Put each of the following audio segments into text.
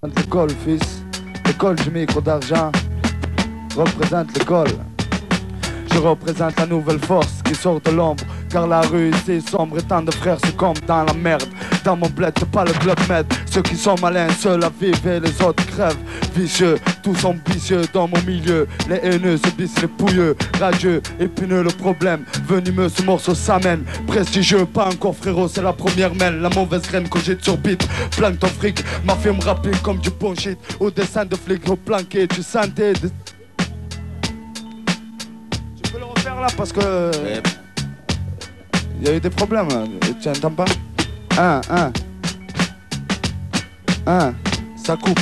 L'école, fils, l'école du micro d'argent représente l'école. Je représente la nouvelle force qui sort de l'ombre. Car la rue ici est sombre et tant de frères succombent dans la merde. Dans mon bled c'est pas le club med. Ceux qui sont malins seuls à vivre et les autres crèvent. Vicieux, tous sont vicieux dans mon milieu. Les haineux se bissent les pouilleux. Radieux, épineux le problème. Venimeux ce morceau s'amène. Prestigieux, pas encore frérot, c'est la première mêle. La mauvaise graine cogite sur beat. Planque ton fric, ma firme rapide comme du bon shit. Au dessin de flics replanqués, tu sentais de... Tu peux le refaire là parce que... Il y a eu des problèmes, tu entends pas? Ça coupe.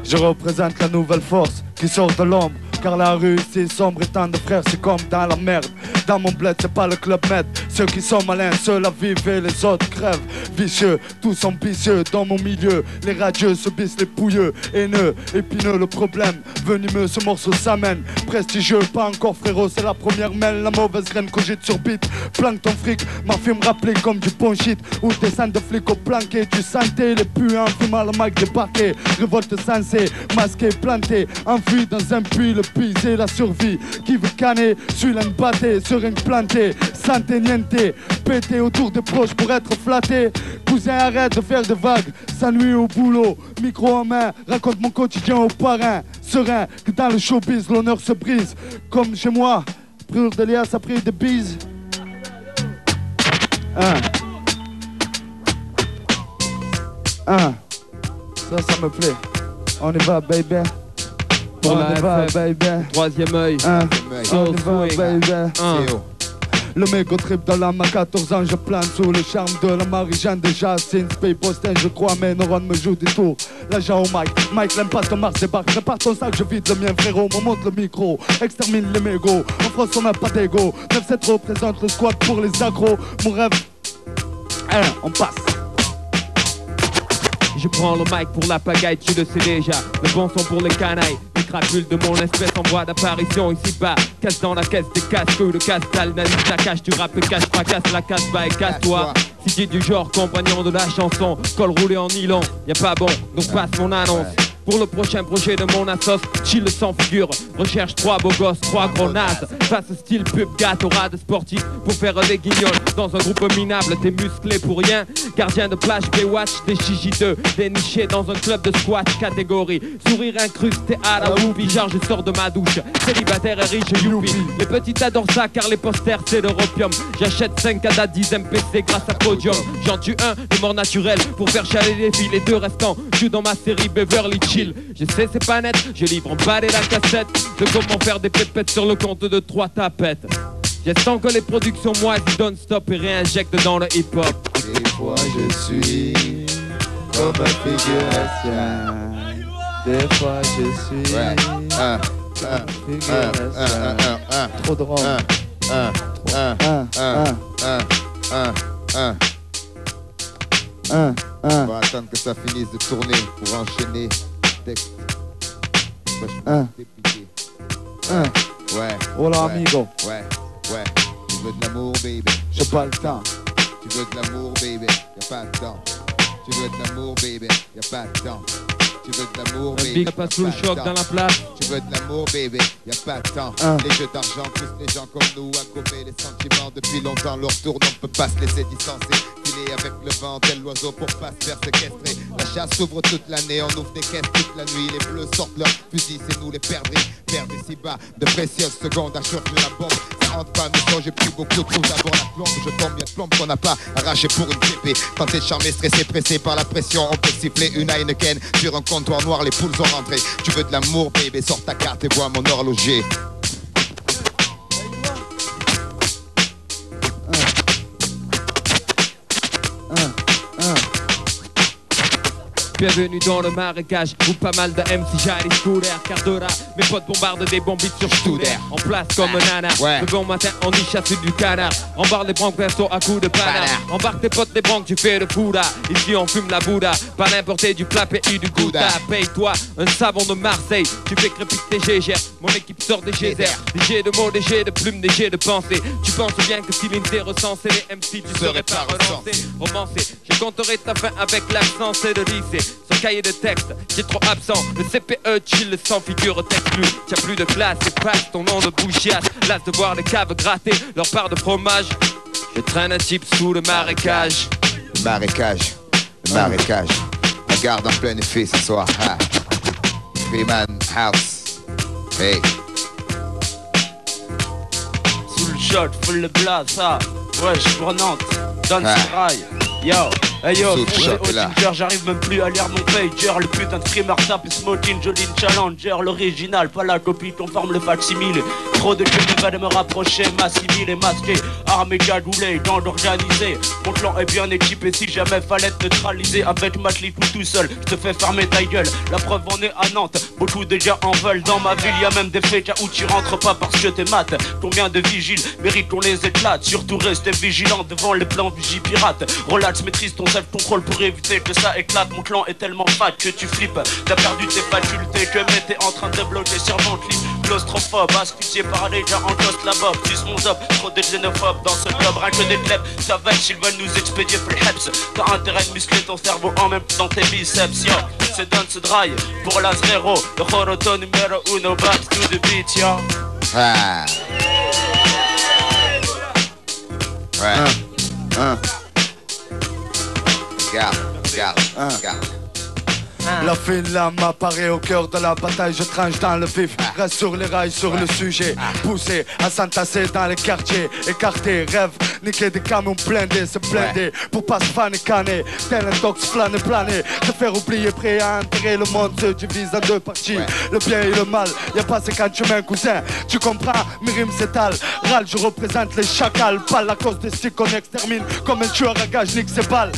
Je représente la nouvelle force qui sort de l'ombre. Car la rue c'est sombre et tant de frères c'est comme dans la merde. Dans mon bled c'est pas le club med. Ceux qui sont malins seuls à vivre et les autres crèvent. Vicieux, tous sont vicieux dans mon milieu. Les radieux se bissent les pouilleux. Haineux, épineux le problème. Venimeux ce morceau s'amène. Prestigieux, pas encore frérot, c'est la première mêle. La mauvaise graine cogite sur beat. Planque ton fric, ma firme rappelée comme du bon shit. Ou des scènes de flics au planqué. Tu sentais les puants, fumant le mag débarqué. Révolte sensée, masqué, planté. Enfui dans un puits, le piser la survie. Qui veut canner, celui-là batté, seringue planté, santé niente, pété autour des proches pour être flatté. Cousin arrête de faire des vagues, s'ennuie au boulot, micro en main, raconte mon quotidien aux parrains. Serein, que dans le showbiz l'honneur se brise. Comme chez moi, brûle de lias a pris des bises. Ça me plaît. On y va baby. Pour la FF, troisième œil, on y va, baby. Le mégo trip de l'âme à 14 ans, je plane sous le charme de la Marie-Jeanne déjà. Since Pay Postin, je crois, mes neurones me jouent des tours. L'agent au Mike l'impasse de Mars débarque. Prépare ton sac, je vide le mien, frérot. Me monte le micro, extermine les mégots. En France, on n'a pas d'ego. 9-7 représente le squad pour les accros. Mon rêve, on passe. Je prends le mic pour la pagaille, tu le sais déjà. Le bon son pour les canailles. Les crapules de mon espèce en voie d'apparition ici-bas. Casse dans la caisse des casques, le casse-dalle, n'anime la cache, tu rappes, cache, fracasse, la casse-bas et casse-toi. Si t'es du genre compagnon de la chanson, col roulé en nylon, y'a pas bon, donc passe mon annonce. Pour le prochain projet de mon assos, chill sans figure. Recherche 3 beaux gosses, 3 gros nazes. Face style pub, gâteau, de sportif pour faire des guignols. Dans un groupe minable, t'es musclé pour rien. Gardien de plage, Baywatch, des chichiteux. Déniché dans un club de squat catégorie. Sourire incrusté à la whoopie, genre je sors de ma douche. Célibataire et riche, youpi. Les petites adorent ça car les posters c'est de l'opium. J'achète 5 à 10 MPC grâce à Podium. J'en tue un de mort naturelle pour faire chialer les filles. Les deux restants jouent dans ma série Beverly Hills. Je sais c'est pas net, je livre en balai la cassette de comment faire des pépettes sur le compte de 3 tapettes. J'estime que les productions moises donnent stop et réinjectent dans le hip-hop. Des fois je suis comme un figuration. Des fois je suis figuration. Trop drôle. On va attendre que ça finisse de tourner pour enchaîner. Texte. Ouais. Hola amigo. Ouais. Tu veux de l'amour, baby. J'ai pas le temps. Tu veux de l'amour, baby. Y'a pas de temps. Tu veux de l'amour, baby. Y'a pas de temps. Tu veux de l'amour, baby. Big pas sous le choc dans la place. Tu veux de l'amour, baby. Y'a pas de temps. Les jeux d'argent poussent les gens comme nous à gommer les sentiments. Depuis longtemps, leur tour, on peut pas se laisser distancer. Avec le vent, tel l'oiseau pour pas se faire séquestrer. La chasse s'ouvre toute l'année, on ouvre des caisses toute la nuit. Les bleus sortent leurs fusils, c'est nous les perdrix. Perdre si bas, de précieuses secondes à chauffer la bombe. Ça rentre pas, mais quand j'ai pris beaucoup trop d'abord la plombe. Je tombe, y'a de plombe qu'on n'a pas arraché pour une pépée. Quand t'es charmé, stressé, pressé par la pression, on peut siffler une Heineken. Sur un comptoir noir, les poules sont rentrées. Tu veux de l'amour, baby, sors ta carte et vois mon horloger. Bienvenue dans le marécage où pas mal de MC j'arrive scolaire. Cardora, mes potes bombardent des bombites sur Studer. En place comme un nana, le bon matin on y chasse du canard. Embarque les branques verso à coups de panard. Embarque tes potes des branques, tu fais le fouda. Ici on fume la Bouddha, pas l'importer du plat pays du Gouda. Paye-toi un savon de Marseille, tu fais crépiter tes gégères. Mon équipe sort des geysers, des jets de mots, des jets de plumes, des jets de pensée. Tu penses bien que si l'une t'est recensée, les MC tu serais pas romancé. Je compterai ta fin avec l'accent, c'est de lycée. Sans cahier de texte, j'ai trop absent. Le CPE chill sans figure t'exclus. T'as plus de classe et passe ton nom de bouchiasse. Las de voir les caves gratter leur part de fromage. Je traîne un type sous le marécage. Le marécage, le marécage. Regarde en plein effet ce soir. Ah. Freeman House. Hey. Sous le shot, full le blast, ça. Ouais, je suis pour Nantes. Donne ce rail. Yo. Hey yo, Ginger, j'arrive même plus à lire mon pager. Le putain de streamer tape Smoking, Jolene Challenger. L'original, pas la copie, conforme le facsimile. Trop de jeux va de me rapprocher, m'assimiler et masqué. Armé cagoulé, dans l'organisé. Mon clan est bien équipé, si jamais fallait te neutraliser. Avec Matli tout seul, je te fais fermer ta gueule. La preuve on est à Nantes, beaucoup déjà en veulent. Dans ma ville y'a même des fécas où tu rentres pas parce que t'es mat. Combien de vigiles méritent qu'on les éclate. Surtout restez vigilant devant les plans vigipirates. Relax, maîtrise ton self-control pour éviter que ça éclate. Mon clan est tellement fat que tu flippes. T'as perdu tes facultés, que mais t'es en train de bloquer sur mon clip. Claustrophobe, asphyxié par les gens en toast la bob. Juste mon zop, trop de xénophobes dans ce club. Rien que des plebs, ça va, ils veulent nous expédier pour les heps. T'as intérêt de muscler ton cerveau en même temps tes biceps, yo. C'est Dance Dry pour la zéro. Le Joroto numéro uno, back to the beat, yo. Ah. Ouais. Regarde. La fine lame apparaît au cœur de la bataille, je tranche dans le vif, reste sur les rails, sur le sujet, poussé à s'entasser dans les quartiers, écarté, rêve, niquer des camions blindés, se blinder, pour pas se faner canner, tel un tox flâner planer, te faire oublier, prêt à enterrer le monde, se divise en deux parties, le bien et le mal, y'a pas 50 chemins cousin, tu comprends, mes rimes s'étalent, râle, je représente les chacals, pas la cause des sticks qu'on extermine, comme un tueur à gage, nique ses balles.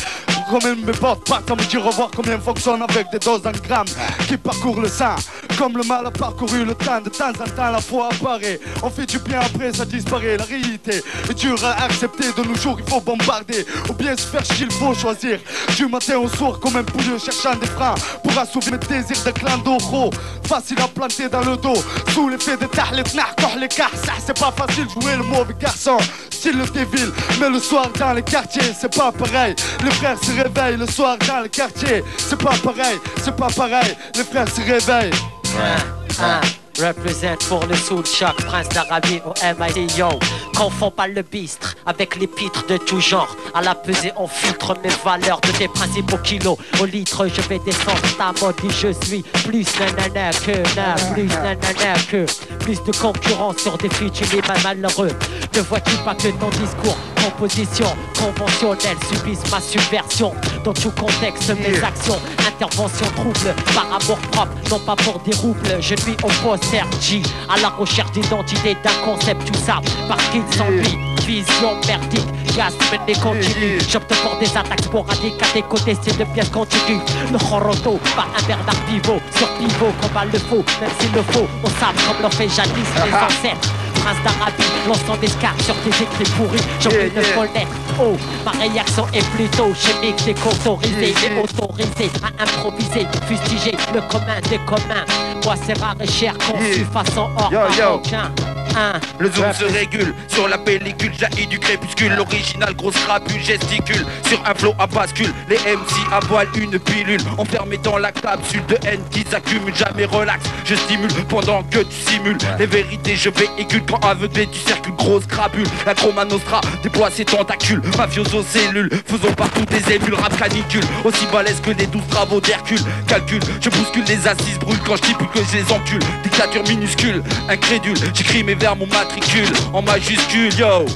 Combien me porte pas comme dire revoir, combien fonctionne avec des doses en grammes qui parcourent le sang. Comme le mal a parcouru le temps, de temps en temps la foi apparaît. On fait du bien après ça disparaît, la réalité est dure à accepter. De nos jours il faut bombarder ou bien se faire chier, il faut choisir. Du matin au soir comme un poulet cherchant des francs pour assouvir mes désirs de clan d'oro. Facile à planter dans le dos, sous l'effet de tahlit nahkoh les cartes. Ça c'est pas facile jouer le mauvais garçon, style le déville. Mais le soir dans les quartiers c'est pas pareil. Les frères se réveillent le soir dans le quartier. C'est pas pareil, les frères se réveillent. Represent pour le Soul Shock, Prince d'Arabie au MIT, yo. Confonds pas le bistre avec les pitres de tout genre. À la pesée on filtre mes valeurs de tes principes au kilo. Au litre je vais descendre ta mode et je suis plus nanana que plus de concurrence sur des featuring malheureux. Ne vois-tu pas que ton discours, composition conventionnelle subissent ma subversion. Dans tout contexte mes actions, intervention trouble par amour propre, non pas pour des roubles. Je nuis au poster G, à la recherche d'identité, d'un concept, tout ça parce qu'il s'ennuie. Vision merdique, gaz mené continue. J'opte pour des attaques sporadiques à tes côtés, c'est de pièces continues. Le Joroto, par un Bernard Pivot, sur pivot, combat le faux, même s'il le faut, on sabre comme l'ont fait jadis les ancêtres. Prince d'Arabie, lançant des scars sur tes écrits pourris, j'ai envie de connaître. Oh, ma réaction est plutôt chimique, décontorisée, mais autorisée à improviser, fustiger le commun des communs. Moi c'est rare et cher, conçu façon hors marocain. Le zoom se régule, sur la pellicule jaillit du crépuscule. L'original grosse crapule gesticule, sur un flot à bascule. Les MC avalent une pilule, enfermés dans la capsule de haine qui s'accumule. Jamais relax, je stimule pendant que tu simules. Les vérités je véhicule quand aveuglé tu circules. Grosse crapule, la Chroma Nostra déploie ses tentacules. Mafioso cellules, faisons partout des émules. Rap canicule, aussi balèze que les 12 travaux d'Hercule. Calcul, je bouscule les assises, brûle quand je stipule que je les encule. Dictature minuscule, incrédule, j'écris mes vers mon matricule en majuscule, yo.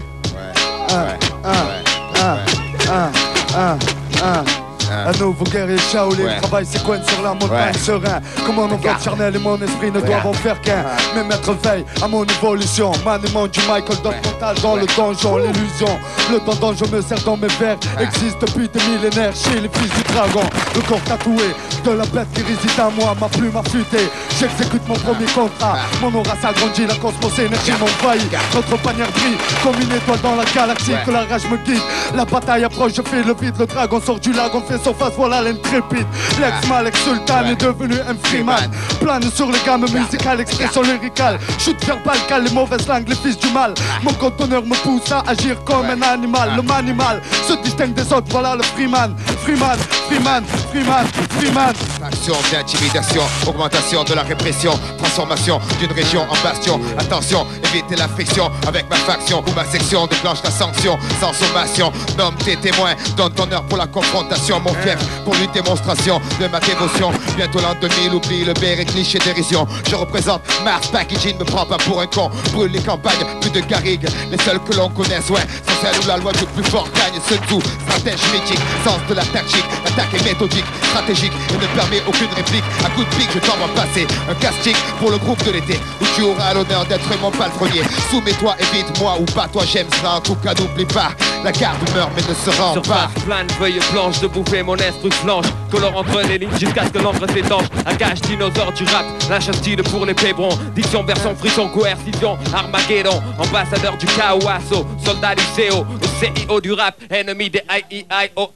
Un nouveau guerrier Shaolin, travaille ses coins sur la montagne serein. Comment mon vote charnel et mon esprit ne doivent en faire qu'un. Mes maîtres veillent à mon évolution. Maniement du Michael Dot mental dans le donjon, l'illusion. Le donjon je me sers dans mes verres. Existe depuis des millénaires chez les fils du dragon. Le corps tatoué de la bête qui réside à moi, ma plume affûtée. J'exécute mon premier contrat. Mon aura s'agrandit, la cosmos énergie m'envahit. Notre bannière brille comme une étoile dans la galaxie. Que la rage me guide, la bataille approche, je fais le vide. Le dragon sort du lagon, fait surface, voilà l'intrépide. L'ex-Malek Sultan est devenu un freeman. Plane sur les gammes musicales, expression lyricale. Chute verbale, cale les mauvaises langues, les fils du mal. Mon conteneur me pousse à agir comme un animal. Le manimal se distingue des autres, voilà le freeman. Freeman, freeman, freeman, freeman. Action d'intimidation, augmentation de la répression, transformation d'une région en bastion. Attention, évitez la friction avec ma faction ou ma section déclenche la sanction sans sommation. Nomme tes témoins, donne ton heure pour la confrontation. Mon fief pour une démonstration de ma dévotion. Bientôt l'an 2000, oublie le béret, cliché dérision. Je représente Mars Packaging, me prends pas pour un con. Brûle les campagnes, plus de garrigues, les seuls que l'on connaisse, ouais. Sans celle où la loi du plus fort gagne. Seul tout, stratège mythique, sens de la tactique. L'attaque est méthodique, stratégique et ne permet aucune réplique. À coup de pique, je t'envoie passer un casting pour le groupe de l'été où tu auras l'honneur d'être mon palefrenier. Soumets-toi, évite-moi ou pas, toi j'aime ça. En tout cas, n'oublie pas, la garde meurt mais ne se rend pas. Surface plane, feuille blanche, de bouffer mon esprit flanche. Colore entre les lignes jusqu'à ce que l'encre s'étanche. Un gage dinosaure du rap, lâche un style pour les pébrons. Diction, version, frisson, coercition, Armageddon. Ambassadeur du Kawaso, soldat du CO, au CIO du rap, ennemi des IEIOI.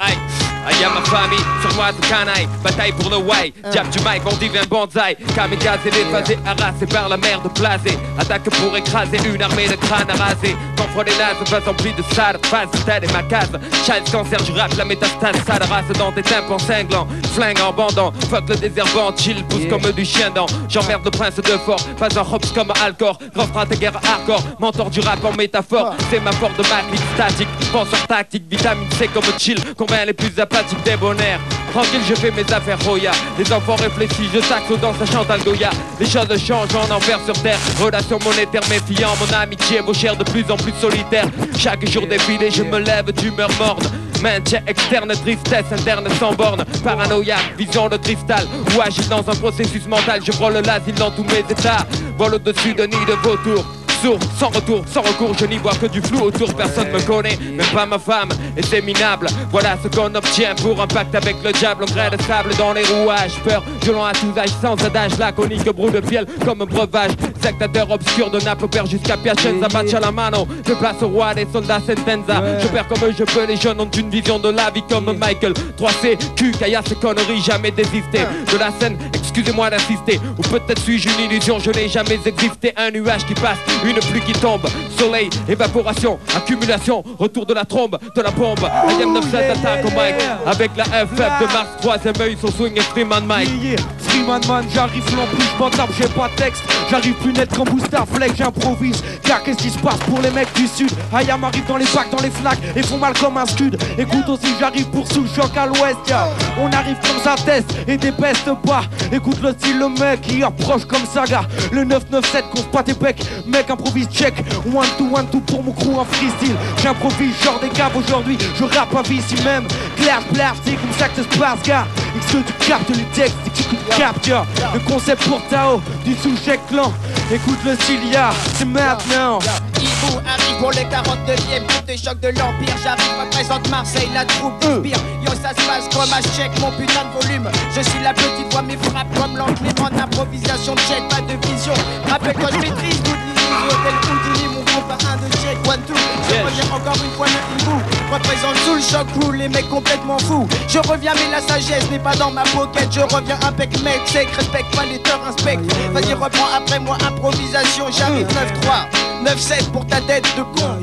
Aïe à ma famille, sur moi de canaille, bataille pour le why, diable du mic, on divin bonsaï. Kamikaze déphasé, harassé par la mer de blasé. Attaque pour écraser une armée de crânes à raser. Contre les nazes, façon pris de sale, phase telle et ma case. Child cancer du rap, la métastase, sale race dans tes tympans cinglants. Flingue en bandant, fuck le désherbant, chill, pousse comme du chien dent. J'emmerde le prince de fort, pas un hops comme Alcor. Grand frère de guerre hardcore, mentor du rap en métaphore. C'est ma force de matrice statique, penseur tactique, vitamine C comme chill. Combien les plus apathiques débonnaires. Tranquille, je fais mes affaires Roya. Les enfants réfléchissent, je saxo dans sa chante Algoya. Les choses changent en envers sur terre. Relation monétaire méfiant, mon amitié vaut cher de plus en plus solitaire. Chaque jour défilé, je me lève d'humeur morne. Maintien externe, tristesse interne sans borne. Paranoïaque, vision de cristal. Ou agile dans un processus mental. Je frôle l'asile dans tous mes états. Vol au-dessus de nid de vautour. Sans retour, sans recours, je n'y vois que du flou autour. Personne me connaît, même pas ma femme, et c'est minable. Voilà ce qu'on obtient pour un pacte avec le diable. On graine de sable dans les rouages, peur, violent à tous âges, sans adage, laconique, brou de fiel comme un breuvage. Sectateur obscur de Naples, père jusqu'à Piacenza, match à la mano. Je place au roi des soldats Sentenza. Je perds comme je peux, les jeunes ont une vision de la vie comme Michael. 3C, Q, Kaya, ces conneries, jamais désisté. De la scène, excusez-moi d'insister. Ou peut-être suis-je une illusion, je n'ai jamais existé. Un nuage qui passe, une pluie qui tombe, soleil, évaporation, accumulation, retour de la trombe, de la bombe. IM97 attaque au mic, avec la FF de Mars, troisième œil, son swing et Freeman Mike. Freeman man, j'arrive non plus, je m'en tape, j'ai pas de texte. J'arrive plus net qu'en booster flex, j'improvise. Car qu'est-ce qui se passe pour les mecs du sud? Ayam arrive dans les bacs, dans les flaques, et font mal comme un scud. Écoute aussi, j'arrive pour sous le choc à l'ouest, yeah. On arrive comme ça teste et des pestes pas. Écoute le style, le mec qui approche comme Saga. Le 997 compte pas tes pecs, mec improvise check. One two pour mon crew en freestyle. J'improvise genre des caves aujourd'hui, je rappe à vie ici même. Claire, c'est comme ça que ça se passe, gars. Est-ce que tu captes les textes et que tu captes, yeah. Le concept pour Tao, du sous-chèque clan. Écoute le style, yeah, c'est maintenant. Hibou arrive pour le 49ème coup de choc de l'Empire. J'arrive, représente Marseille, la troupe d'Inspire. Yo, ça se passe comme un check, mon putain de volume. Je suis la petite voix, mes frappes comme l'enclément d'improvisation. Check, pas de vision. Rappelle quand je maîtrise tout hôtel Houdini, mon groupe à 1, 2, check, 1, 2. Je reviens encore une fois le hibou. Représente sous le choc crew, les mecs complètement fous. Je reviens mais la sagesse n'est pas dans ma pocket. Je reviens impec mec, sec, respecte pas les teurs, inspecte. Vas-y reprends après moi, improvisation. J'arrive 9-3, 9-7 pour ta tête de con.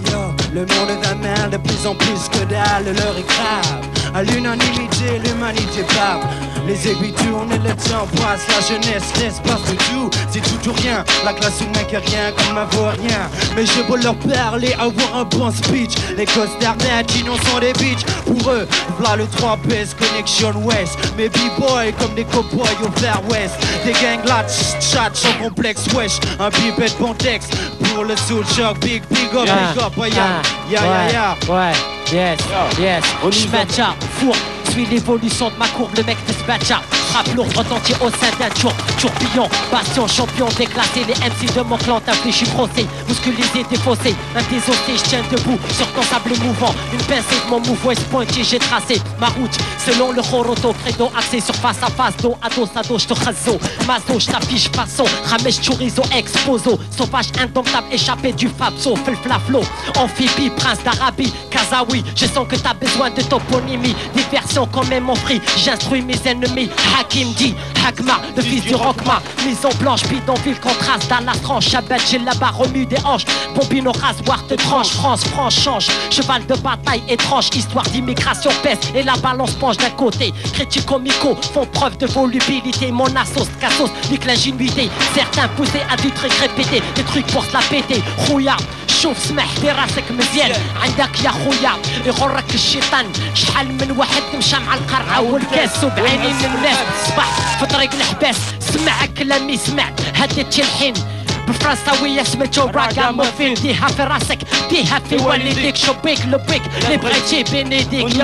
Le monde va mal de plus en plus que dalle, l'heure est grave. À l'unanimité, l'humanité parle. Les aiguilles tournent et le temps passe. La jeunesse reste pas de tout, c'est tout ou rien. La classe ou mec est rien comme ma voix rien. Mais je veux leur parler, avoir un bon speech. Les costards latinos sont des bitches. Pour eux, v'là le 3PS Connection West. Mes b-boys comme des cowboys au Far West. Des gangs là, chat, sans complexe, wesh. Un bibet bon texte pour le soul shock. Big up, yeah. Ouais, yes, yes. J'mets ça, four, Suis l'évolution de ma courbe, le mec de Sbatcha. Frappe lourde retentit au sein d'un tourbillon. Bastion, champion, déclassé. Les MC de mon clan t'infligent procès. Musculisé, défaussé, un désossé, je tiens debout sur ton sable mouvant. Une pincée de mon mouvement pointé, j'ai tracé ma route selon le Horoto. Credo axé sur face à face, dos à dos, à dos, je te raso. Mazo, je t'affiche façon. Ramesh, chorizo, exposo. Sauvage, indomptable, échappé du Fabso. Flaflo, amphibie, prince d'Arabie. Kazaoui, je sens que t'as besoin de toponymie. Diversion comme même mon free, j'instruis mes ennemis. Hakim dit, Hagma, le fils du Rockma. Mise en blanche, bidonville, contraste dans la tranche. Chabet, j'ai là-bas remue des hanches. Bobino, rasoir, te tranche. France, change. Cheval de bataille étrange. Histoire d'immigration pèse et la balance penche d'un côté. Critico-mico font preuve de volubilité. Mon assos, cassos, nique l'ingénuité. Certains poussés à du truc répété. Des trucs pour se la péter. Rouillard. شوف سمح براسك مزيان عندك يا خويا يغرك الشيطان شحال من واحد مشى مع القرعه والكاس وبعينين الناس صباح في طريق الحباس سمع كلامي سمعت هديتي الحين بالفرنساوية سميتو راغاموفين ديها في راسك ديها في والديك شبيك لبيك les brétiers bénédicts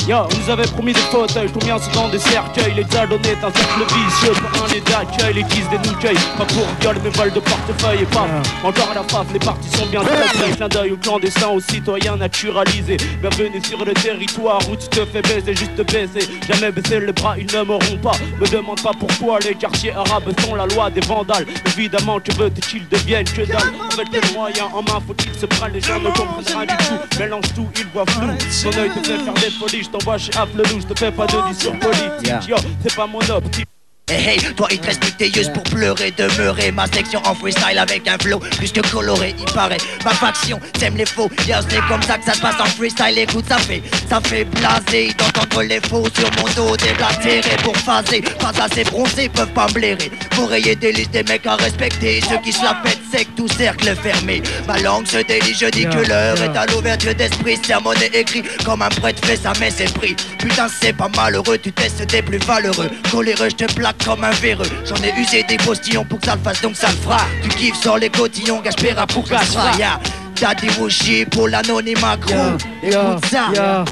on nous avait promis des fauteuils tout bien dans des cercueils les a donné un cercle vicieux pour un nid d'accueil les guises des nouqueuils pas pour viol mais vol de portefeuille et pas encore à la face les parties sont bien traitées clin d'œil aux clandestins aux citoyens naturalisés bienvenue sur le territoire où tu te fais baiser juste baiser jamais baisser les bras ils ne m'auront pas me demande pas pourquoi les quartiers arabes sont la loi des vandales évidemment tu veux qu'ils deviennent que dalle. Avec les moyens en main, faut-il se prendre, les gens ne comprennent rien du tout. Mélange tout, ils voient flou. Ton œil te fait faire des folies, je t'envoie chez Afflelou, je te fais pas de discours politique. Yo, c'est pas mon optique. Hey hey, toi il te reste plus tes yeux pour pleurer, demeurer. Ma section en freestyle avec un flow plus que coloré, il paraît. Ma faction, t'aimes les faux, yeah, c'est comme ça que ça se passe en freestyle. Écoute, ça fait blaser d'entendre les faux sur mon dos déblatéré pour phaser. Pas assez bronzés, peuvent pas me blairer. Pour rayer des listes des mecs à respecter, ceux qui se la pètent sec, tout cercle fermé. Ma langue se délie, je dis que l'heure est à l'ouverture d'esprit. Sermonné écrit comme un prêtre fait sa messe et prie. Putain, c'est pas malheureux, tu testes des plus valeureux. Coléreux, je te plaque comme un véreux. J'en ai usé des postillons pour que ça le fasse donc ça le fera. Tu kiffes sur les cotillons, Gaspera pour que ça se fera. Yeah. Daddy Wushi pour l'anonymat crew. Écoute ça.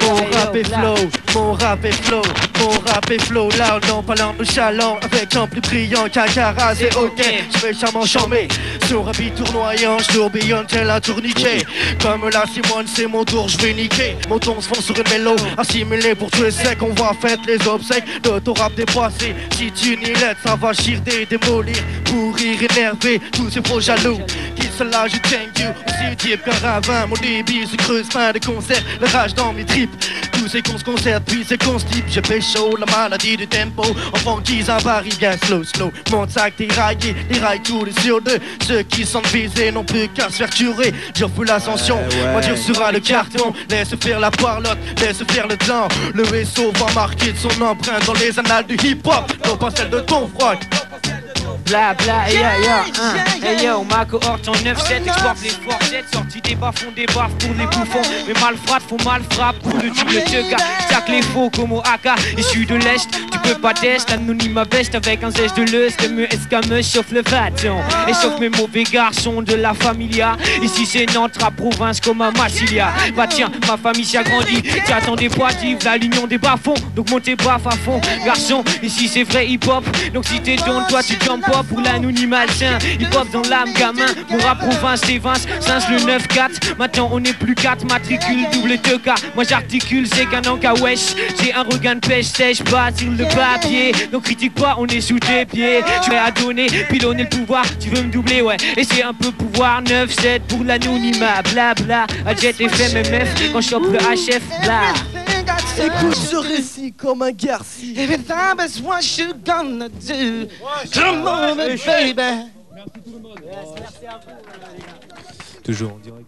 Mon rap est flow, mon rap est flow, mon rap est flow. Là non parlant de chaland avec un plus brillant qu'Ankara. C'est ok, je vais charmant charmer. Sur un beat tournoyant, je tourbillonne tel un tourniquet. Comme la Simone, c'est mon tour, je vais niquer. Mon ton se fond sur une mélo, assimilé pour tuer sec. On va fêter les obsèques de ton rap dépassé. Si tu n'y l'aides, ça va chirder, démolir, pourrir, énerver tous ces faux jaloux. Qui se lâche, je thank you. Aussi type qu'un ravin, mon débit se creuse, fin de concert. Le rage dans mes tripes. Tous ces cons se concertent, puis c'est qu'on se type. Je pécho, la maladie du tempo. Enfant qui s'avarie bien slow. Mon sac déraillé, les rails tous les sur deux. Ceux qui sont visés n'ont plus qu'à se faire tuer. Dur pour l'ascension, moi dur sera le carton. Laisse faire la parlotte, laisse faire le temps. Le vaisseau va marquer de son empreinte dans les annales du hip-hop. Non pas celle de ton froc. Bla bla, hey yo, ma cohorte en 9-7, exporte les forcettes, sorti des bas, font des baffes pour les bouffons. Mais mal frappe pour le type de tega. Sac les faux comme au AK, issu de l'Est, tu peux pas test, anonyme veste avec un zèche de l'Eust. Me chauffe le bâton, et chauffe mes mauvais garçons de la familia. Ici c'est Nantes, à province comme à Massilia. Bah tiens, ma famille s'y a grandi, t'attends des poitiers, la l'union des bas-fonds. Donc montez baffes à fond, garçon, ici c'est vrai hip-hop. Donc si t'es don, toi tu jump up pour l'anonymat sain. Hip-hop dans l'âme gamin, mon rap province c'est Vince, since le 9-4. Maintenant on est plus 4, matricule double 2K. Moi j'articule, c'est qu'un enca wesh. J'ai un regain de pêche sèche, pas sur le papier. Donc critique pas, on est sous tes pieds. Tu es à donner, pilonner le pouvoir, tu veux me doubler, ouais. Et c'est un peu pouvoir, 9-7 pour l'anonymat, bla bla. Jet FM, MF, quand je chope le HF, bla. Écoute ce récit comme un garci. Every time is what you gonna do. Come on, baby. Merci tout le monde. Toujours en direct.